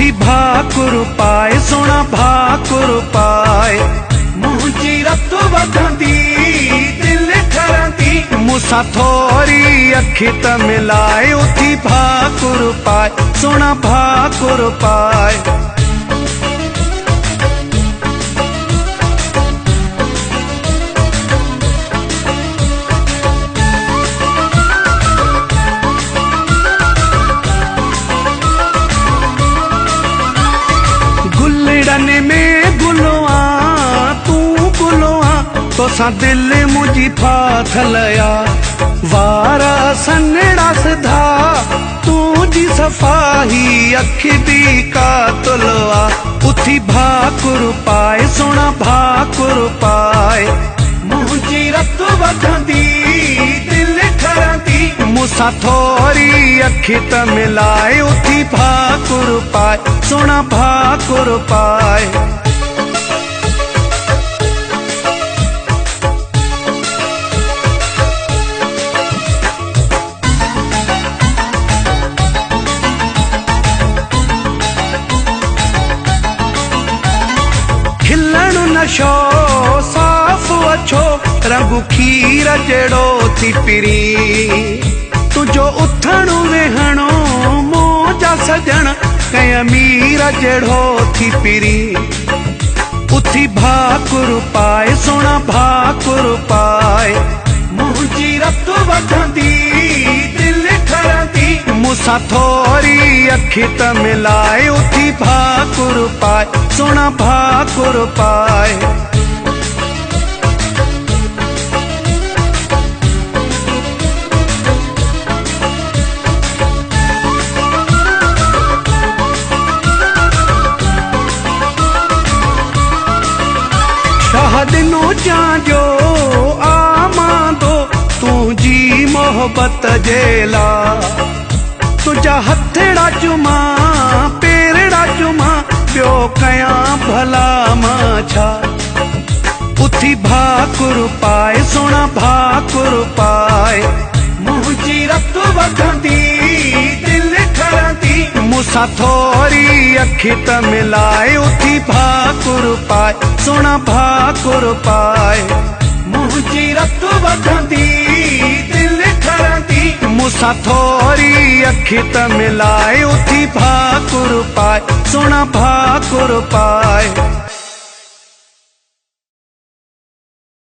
उथी भाकुर पाए सोना भाकुर पाए मुंहिंजी रत वधंदी दिल ठरंदी मूंसां थोरी अखि त मिलाए उथी भाकुर पाए सोना भाकुर पाए गुलड़न में गुलवा तू गुलवा तोसां दिल मुझी फाथलया वारा सन्नड़ा सिधा तुझी सफ़ाही अखि दी कातलवा उथी भाकुर पाए सोना भाकुर पाए मुंहिंजी रत वधंदी दिल ठरंदी मूंसां थोरी अखि त मिलाए उथी भाकुर पाए सोना भाकुर पाए खिलण नशो साफ़ अछो रंग खीर जड़ो थी पिरी तुझो उथण वेहणो मौजा सजण कई अमीर जड़ो थी पिरी उथी भाकुर पाए सोना भाकुर पाए मुंहिंजी रत वधंदी दिल ठरंदी मूंसां थोरी अखि त मिलाए उथी भाकुर पाए सोना भाकुर पाए शाहदिनो जांजो आमांदो तुझी मोहब्बत जेला तुझा हथड़ा चुमा पेरड़ा चुमा प्यो कया भला मां छा उथी भाकुर पाए सोना भाकुर पाए मुंहिंजी रत वधंदी दिल ठरंदी मूंसां थोरी अखि त मिलाए उथी भाकुर पाए सोना भाकुर पाए मुंहिंजी रत वधंदी दिल ठरंदी मूंसां थोरी अखि त मिलाए उथी भाकुर पाए सोना भाकुर पाए।